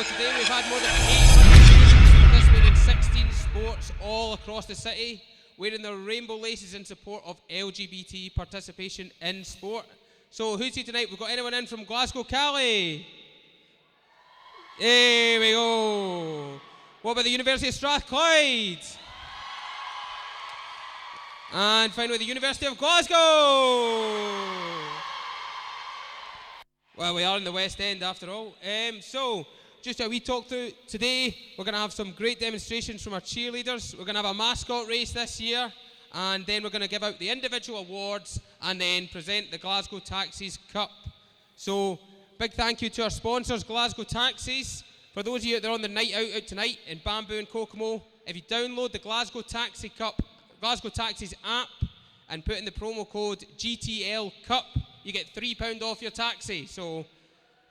today we've had more than 800 students participating in 16 sports all across the city, wearing their rainbow laces in support of LGBT participation in sport. So who's here tonight? We've got anyone in from Glasgow, Cali? Here we go. What about the University of Strathclyde? And finally, the University of Glasgow. Well, we are in the West End after all. So, just a wee talk through today. We're going to have some great demonstrations from our cheerleaders. We're going to have a mascot race this year. And then we're going to give out the individual awards and then present the Glasgow Taxis Cup. So, big thank you to our sponsors, Glasgow Taxis. For those of you out there on the night out tonight in Bamboo and Kokomo, if you download the Glasgow Taxis app and put in the promo code GTL Cup, you get £3 off your taxi. So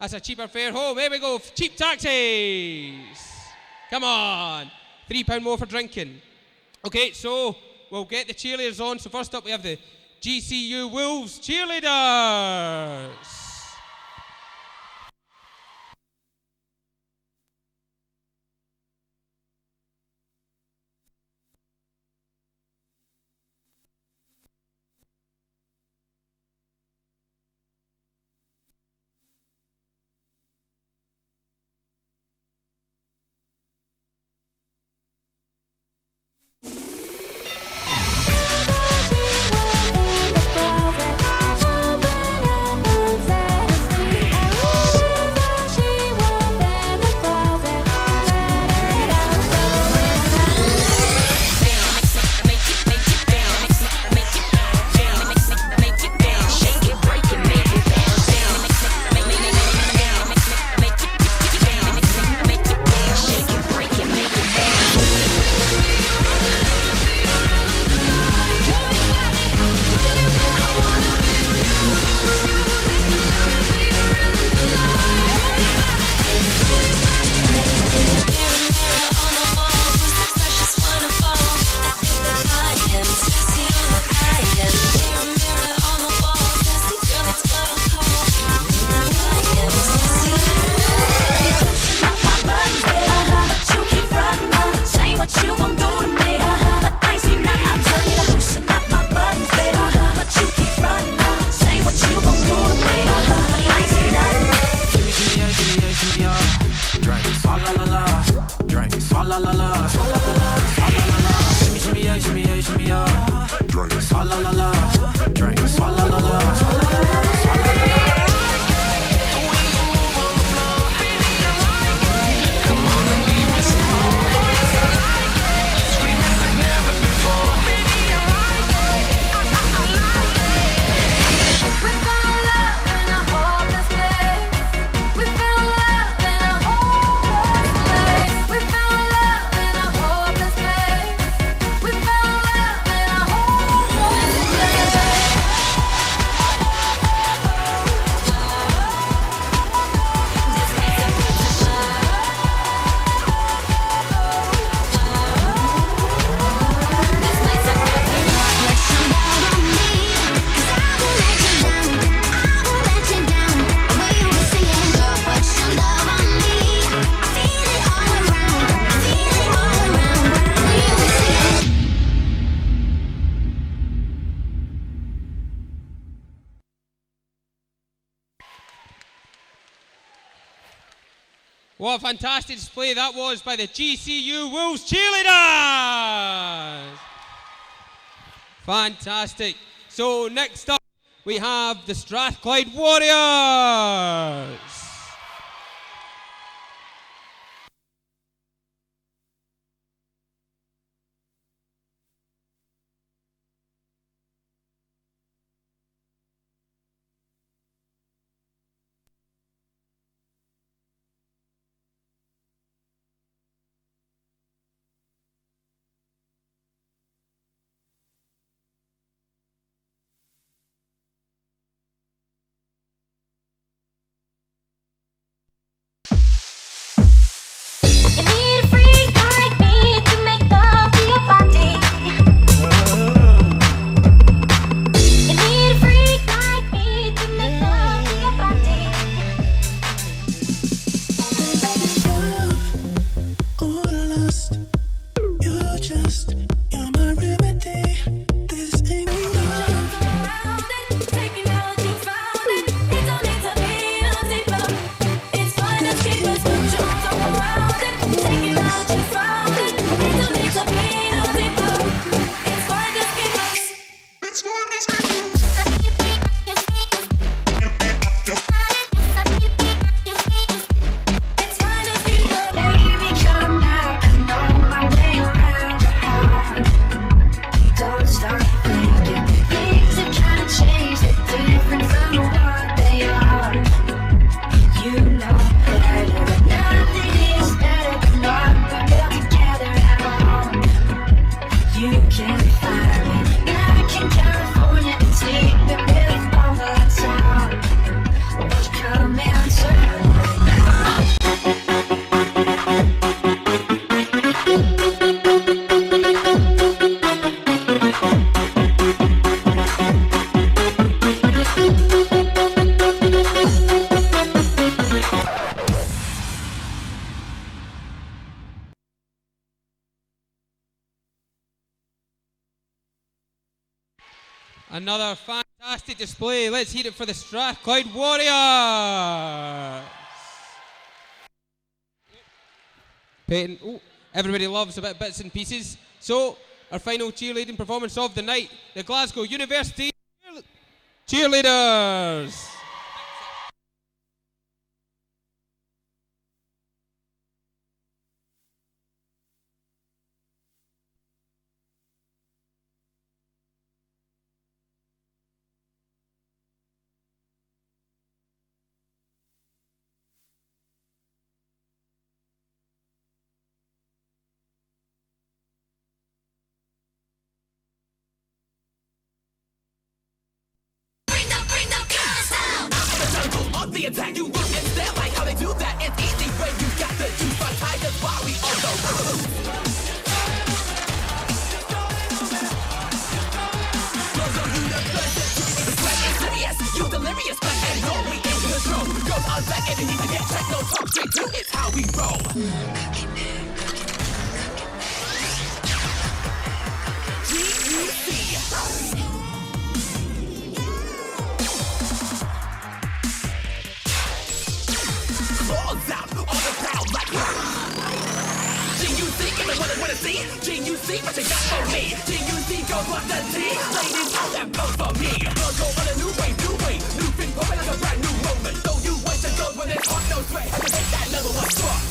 that's a cheaper fare home. Here we go, cheap taxis. Come on, £3 more for drinking. Okay, so we'll get the cheerleaders on. So first up we have the GCU Wolves cheerleaders. What a fantastic display that was by the GCU Wolves cheerleaders! Fantastic. So next up we have the Strathclyde Warriors. Another fantastic display. Let's hear it for the Strathclyde Warriors. Peyton, everybody loves a bit bits and pieces. So, our final cheerleading performance of the night, the Glasgow University Cheerleaders. The attack you look and stare like how they do that. It's easy when you got the juice, but tigers while we on the road. You delirious, but and roll we in control. Goes on back and you need to get checked. No talk straight to it's how we roll. G-U-C. Balls out on the crowd like G-U-C, give me what I wanna see. G-U-C, what you got for me? G-U-C, go watch the T. Ladies, all that goes for me. Gonna go on a new way, new thing, open like a brand new moment. So you waste the gold when it's hot, no sweat. Have to take that level one spot.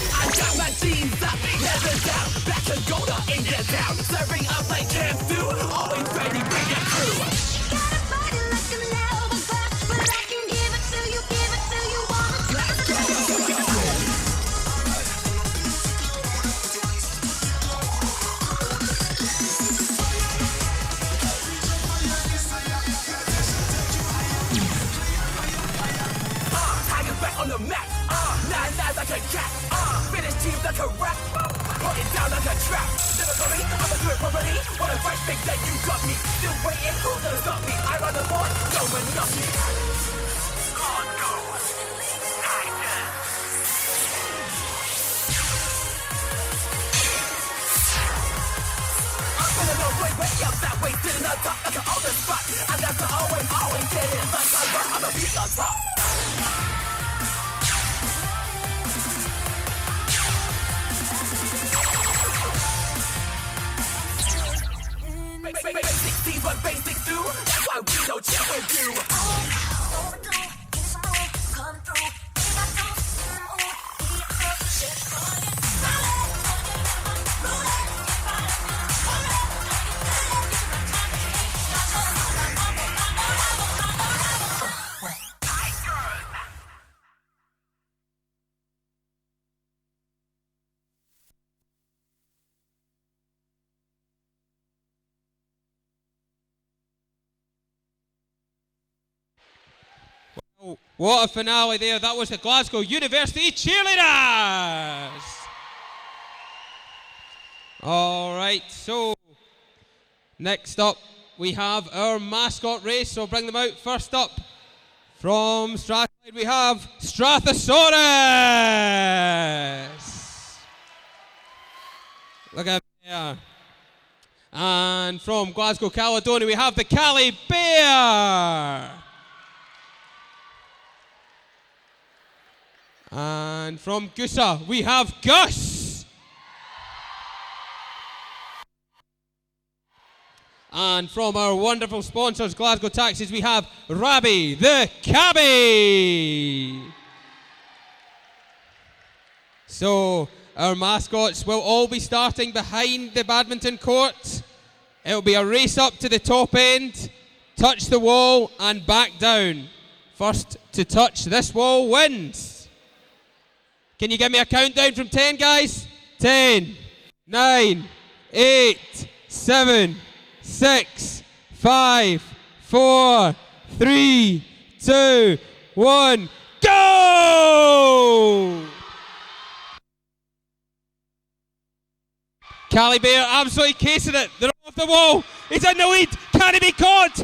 I got my jeans up, leather down, back to Golda in the town. Serving up like camp stew, always ready, bring it through. On the map, nine like a cat, finish teams like a rap, put it down like a trap. Never for me, I'ma do it properly. What a fresh thing that you got me. Still waiting, who's gonna stop me? I run the board, no one knock me. On go, I'm feeling no way up that way, sitting on top like an older spot. And that's the always get it. Like I'm a beat on top. Basic things what basics do. That's why we don't chill with you. What a finale there. That was the Glasgow University Cheerleaders. All right, so next up we have our mascot race. So bring them out. First up from Strathclyde we have Strathosaurus. Look at there. And from Glasgow Caledonia we have the Cali Bear. And from Goosa, we have Gus. And from our wonderful sponsors, Glasgow Taxis, we have Rabbi the Cabbie. So our mascots will all be starting behind the badminton court. It'll be a race up to the top end, touch the wall and back down. First to touch this wall wins. Can you give me a countdown from 10, guys? 10, 9, 8, 7, 6, 5, 4, 3, 2, 1, go! Cali Bear absolutely casing it. They're off the wall. He's in the lead. Can he be caught?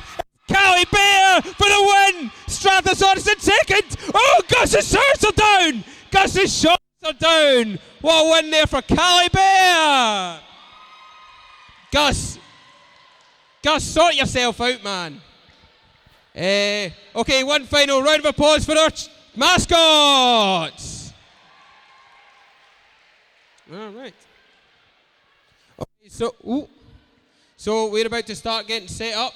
Cali Bear for the win. Strathosaurus in second. Oh, Gus's shots are down. Gus's shots are down. What a win there for Cali Bear. Gus, sort yourself out, man. Okay, one final round of applause for our mascots. All right. Okay, so we're about to start getting set up,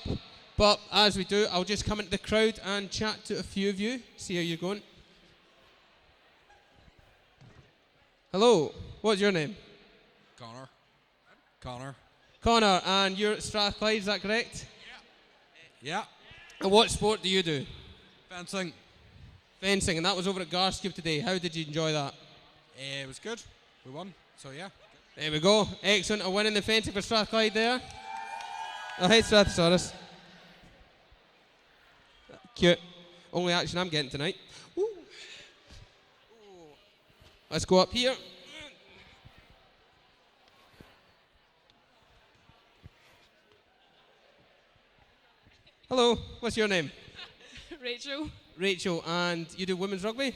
but as we do, I'll just come into the crowd and chat to a few of you, see how you're going. Hello, what's your name? Connor, and you're at Strathclyde, is that correct? Yeah. And what sport do you do? Fencing. Fencing, and that was over at Glasgow today. How did you enjoy that? It was good. We won, so yeah. There we go. Excellent. A win in the fencing for Strathclyde there. Oh, hey, Strathosaurus. Cute. Only action I'm getting tonight. Ooh. Let's go up here. Hello, what's your name? Rachel. Rachel, and you do women's rugby?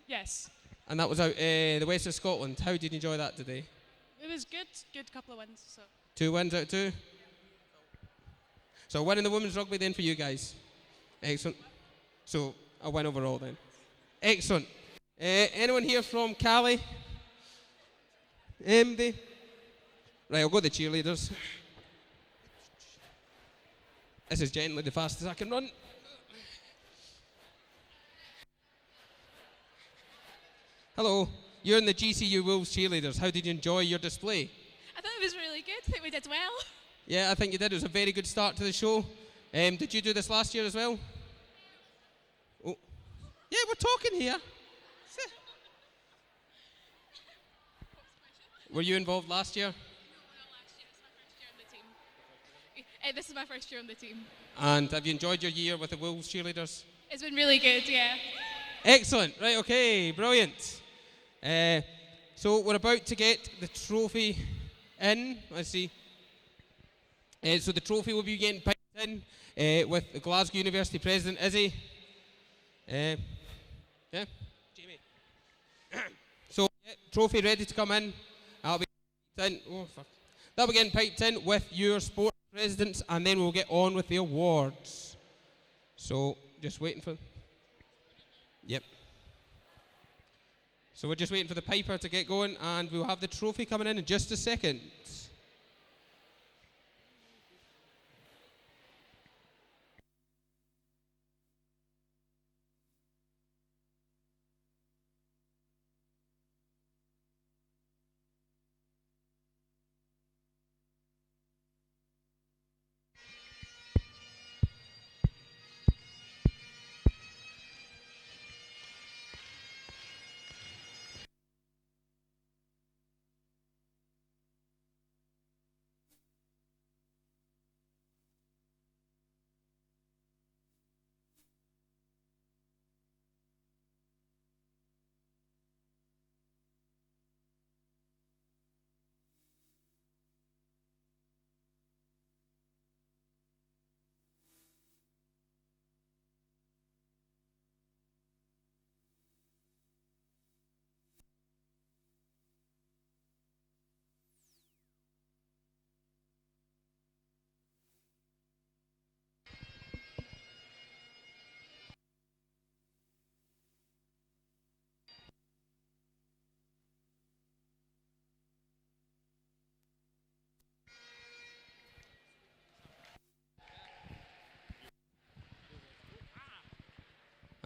Yes. And that was out the west of Scotland. How did you enjoy that today? It was good. Good couple of wins. So 2 wins out of 2? So a win in the women's rugby then for you guys. Excellent. So a win overall then. Excellent. Anyone here from Cali? MD? Right, I'll go to the cheerleaders. This is generally the fastest I can run. Hello, you're in the GCU Wolves cheerleaders. How did you enjoy your display? I thought it was really good. I think we did well. Yeah, I think you did. It was a very good start to the show. Did you do this last year as well? Oh. Yeah, we're talking here. Were you involved last year? No, last year. It's my first year on the team. This is my first year on the team. And have you enjoyed your year with the Wolves cheerleaders? It's been really good, yeah. Excellent. Right, okay, brilliant. So we're about to get the trophy in. Let's see. So the trophy will be getting piped in with the Glasgow University President, Izzy. Yeah, Jamie. So, yeah, trophy ready to come in. That'll be piped in. Oh, fuck. That'll be getting piped in with your sports presidents, and then we'll get on with the awards. So, just waiting for. Yep. So we're just waiting for the piper to get going, and we'll have the trophy coming in just a second.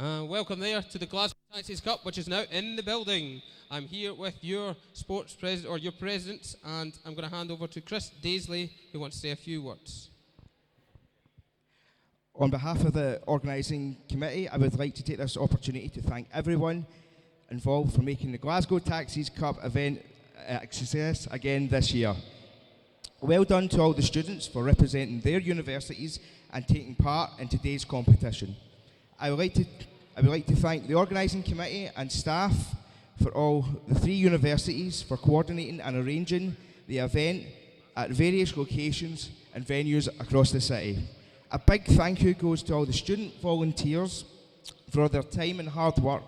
Welcome there to the Glasgow Taxis Cup, which is now in the building. I'm here with your sports president, or your presidents, and I'm going to hand over to Chris Daisley, who wants to say a few words. On behalf of the organising committee, I would like to take this opportunity to thank everyone involved for making the Glasgow Taxis Cup event a success again this year. Well done to all the students for representing their universities and taking part in today's competition. I would like to thank the organising committee and staff for all the 3 universities for coordinating and arranging the event at various locations and venues across the city. A big thank you goes to all the student volunteers for their time and hard work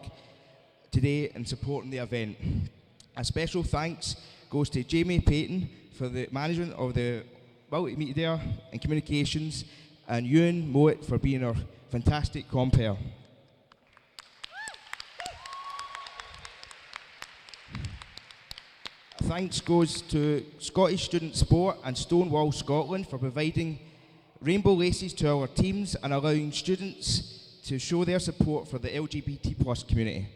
today in supporting the event. A special thanks goes to Jamie Payton for the management of the multimedia and communications, and Ewan Mowat for being our fantastic compere. Thanks goes to Scottish Student Sport and Stonewall Scotland for providing rainbow laces to our teams and allowing students to show their support for the LGBT plus community.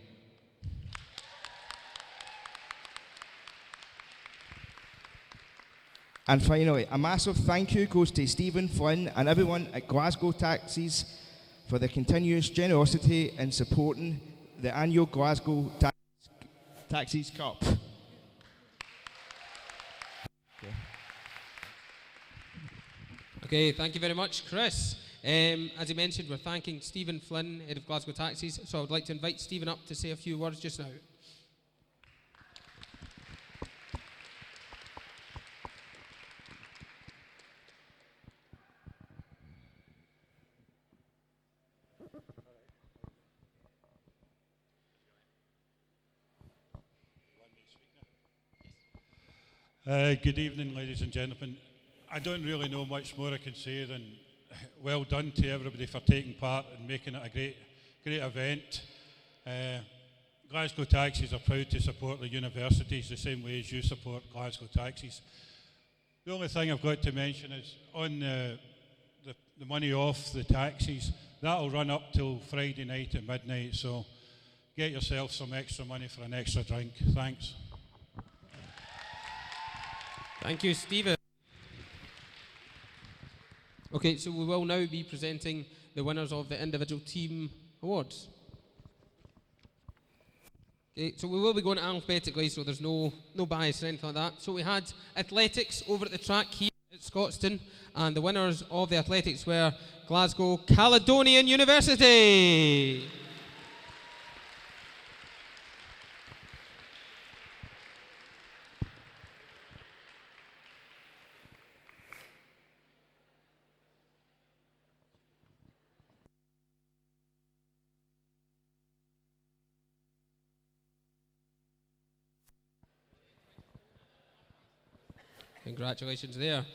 And finally, a massive thank you goes to Stephen Flynn and everyone at Glasgow Taxis for their continuous generosity in supporting the annual Glasgow Taxis Cup. Okay, thank you very much, Chris. As he mentioned, we're thanking Stephen Flynn, head of Glasgow Taxis, so I would like to invite Stephen up to say a few words just now. Good evening, ladies and gentlemen. I don't really know much more I can say than well done to everybody for taking part and making it a great event. Glasgow Taxis are proud to support the universities the same way as you support Glasgow Taxis. The only thing I've got to mention is on the money off the taxis, that'll run up till Friday night at midnight, so get yourself some extra money for an extra drink. Thanks. Thank you, Stephen. Okay, so we will now be presenting the winners of the individual team awards. Okay, so we will be going alphabetically, so there's no bias or anything like that. So we had athletics over at the track here at Scotstoun, and the winners of the athletics were Glasgow Caledonian University. Congratulations there.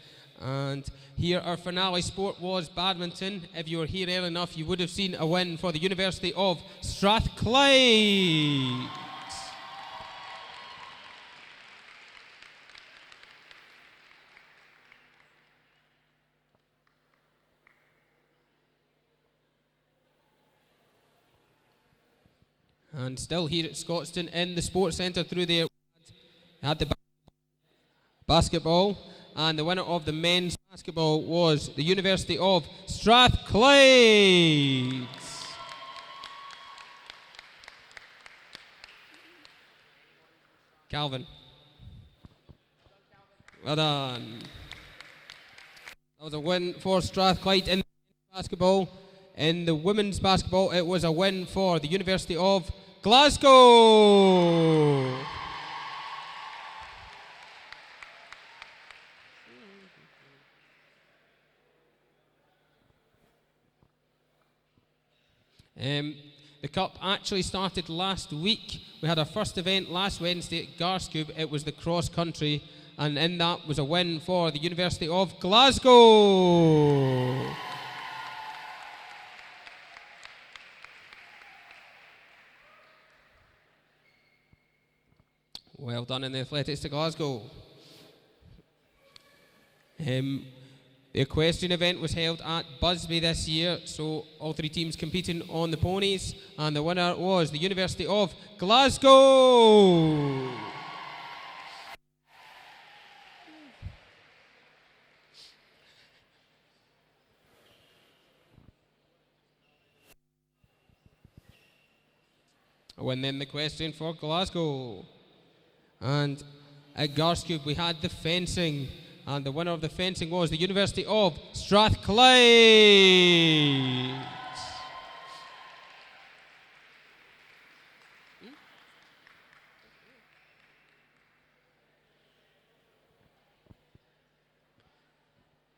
And here our finale sport was badminton. If you were here early enough, you would have seen a win for the University of Strathclyde. And still here at Scotstoun in the Sports Centre through there, had the basketball, and the winner of the men's basketball was the University of Strathclyde. Calvin. Well done. That was a win for Strathclyde in basketball. In the women's basketball, it was a win for the University of Glasgow. The cup actually started last week. We had our first event last Wednesday at Garscube. It was the cross country, and in that was a win for the University of Glasgow. Well done in the athletics to Glasgow. The equestrian event was held at Busby this year, so all three teams competing on the ponies, and the winner was the University of Glasgow. A win then the equestrian for Glasgow. And at Garscube we had the fencing, and the winner of the fencing was the University of Strathclyde.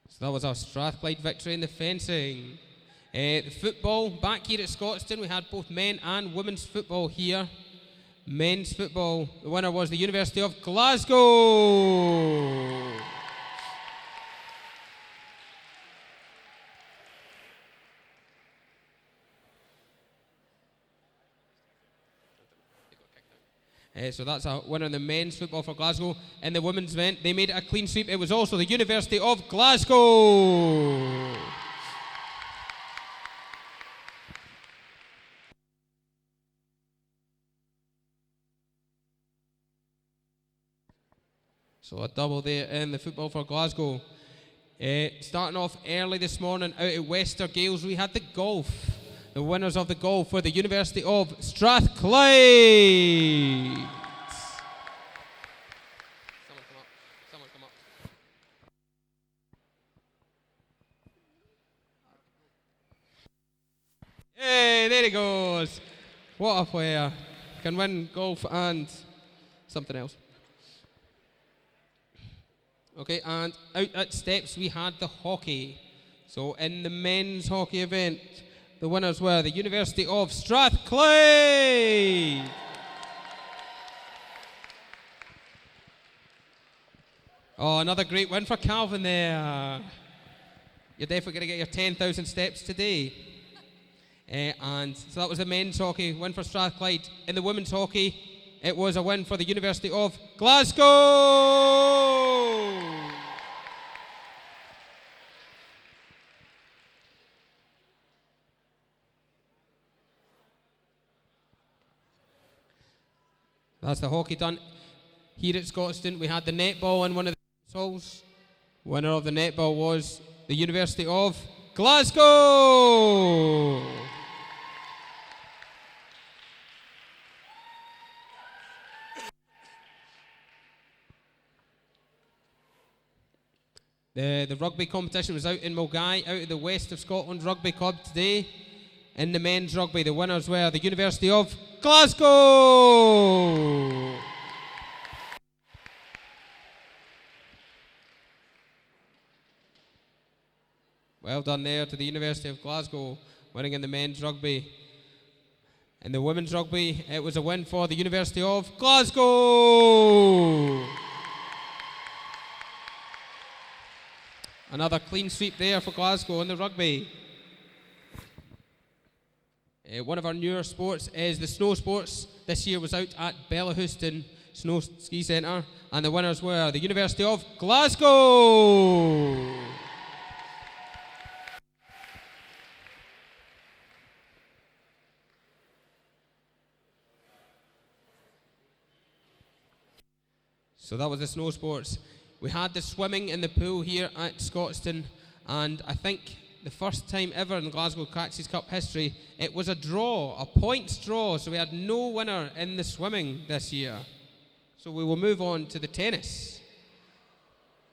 So that was our Strathclyde victory in the fencing. The football, back here at Scotstoun, we had both men and women's football here. Men's football, the winner was the University of Glasgow. So that's a winner in the men's football for Glasgow. In the women's event, they made it a clean sweep. It was also the University of Glasgow. So a double there in the football for Glasgow. Starting off early this morning out at Wester Gales, we had the golf. The winners of the golf were the University of Strathclyde. Someone come up. Hey, there he goes. What a player. Can win golf and something else. Okay, and out at steps we had the hockey. So in the men's hockey event, the winners were the University of Strathclyde. Oh, another great win for Calvin there. You're definitely going to get your 10,000 steps today. And so that was the men's hockey win for Strathclyde. In the women's hockey, it was a win for the University of Glasgow. That's the hockey done. Here at Scotstoun, we had the netball in one of the halls. Winner of the netball was the University of Glasgow. The rugby competition was out in Mulgai, out of the West of Scotland Rugby Club today. In the men's rugby, the winners were the University of Glasgow. Well done there to the University of Glasgow, winning in the men's rugby. In the women's rugby, it was a win for the University of Glasgow. Another clean sweep there for Glasgow in the rugby. One of our newer sports is the snow sports. This year was out at Bellahouston Snow Ski Centre, and the winners were the University of Glasgow. So that was the snow sports. We had the swimming in the pool here at Scotstoun, and I think the first time ever in Glasgow Taxis Cup history, it was a draw, a points draw, so we had no winner in the swimming this year. So we will move on to the tennis.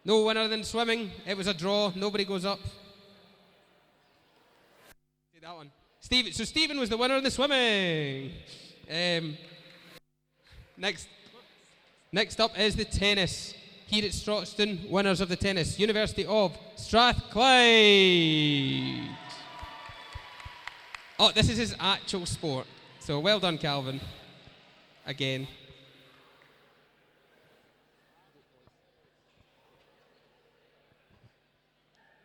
No winner in swimming, it was a draw, nobody goes up. See that one? Stephen was the winner in the swimming. Next up is the tennis. Here at Scotstoun, winners of the tennis, University of Strathclyde. Oh, this is his actual sport. So well done, Calvin. Again.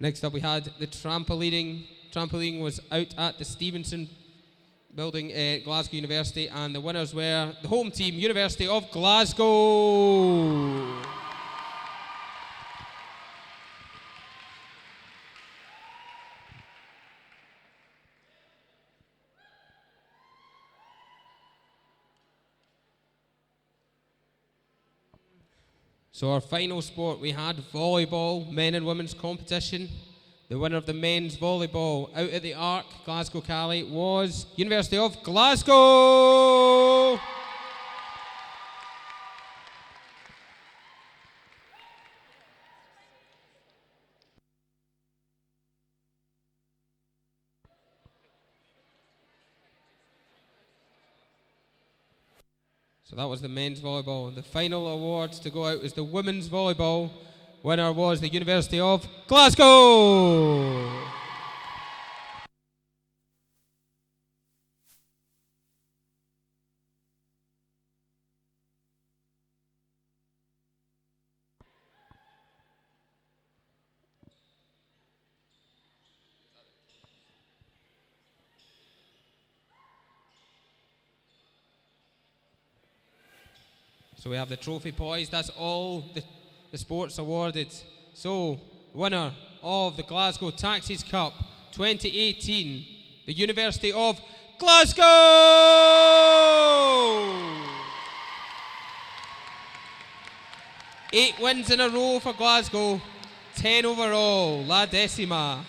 Next up we had the trampolining. Trampolining was out at the Stevenson building at Glasgow University, and the winners were the home team, University of Glasgow. So our final sport, we had volleyball, men and women's competition. The winner of the men's volleyball out at the Arc, Glasgow Cali, was University of Glasgow. So that was the men's volleyball. The final awards to go out is the women's volleyball. Winner was the University of Glasgow. So we have the trophy poised. That's all the sports awarded. So, winner of the Glasgow Taxis Cup 2018, the University of Glasgow! 8 wins in a row for Glasgow, 10 overall, La Decima.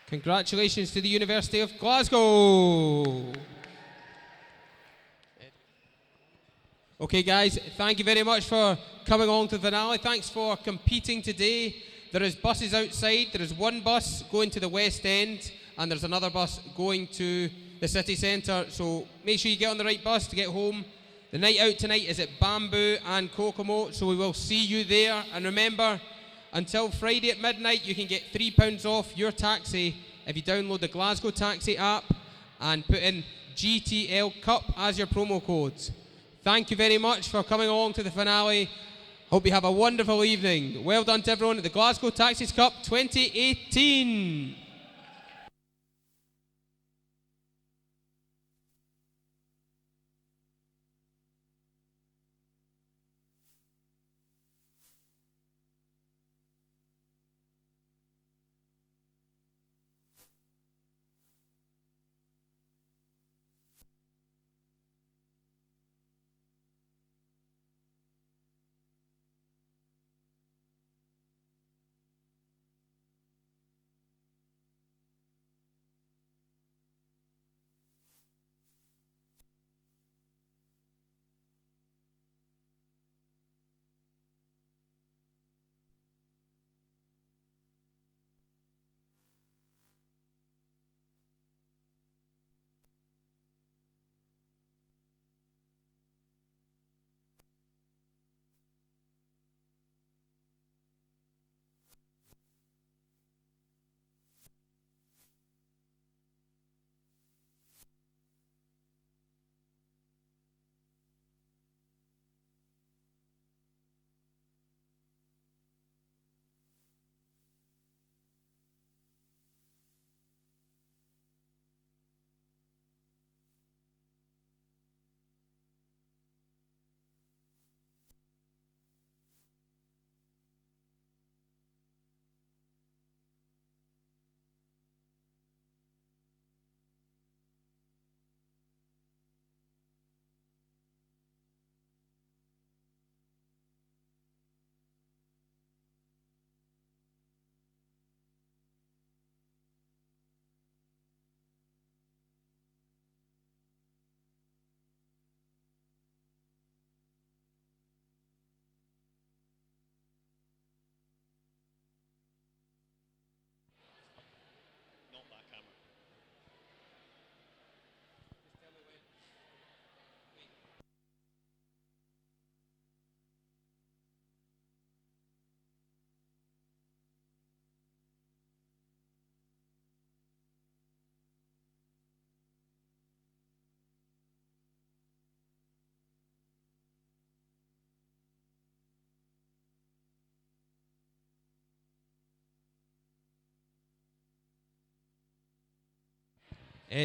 Congratulations to the University of Glasgow. Okay guys, thank you very much for coming along to the finale. Thanks for competing today. There is buses outside. There is one bus going to the West End and there's another bus going to the city centre. So make sure you get on the right bus to get home. The night out tonight is at Bamboo and Kokomo, so we will see you there. And remember, until Friday at midnight, you can get £3 off your taxi if you download the Glasgow Taxi app and put in GTL Cup as your promo code. Thank you very much for coming along to the finale. Hope you have a wonderful evening. Well done to everyone at the Glasgow Taxis Cup 2018.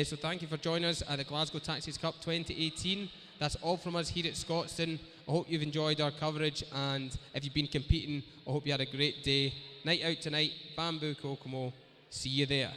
So thank you for joining us at the Glasgow Taxis Cup 2018. That's all from us here at Scotstoun. I hope you've enjoyed our coverage, and if you've been competing, I hope you had a great day. Night out tonight, Bamboo Kokomo. See you there.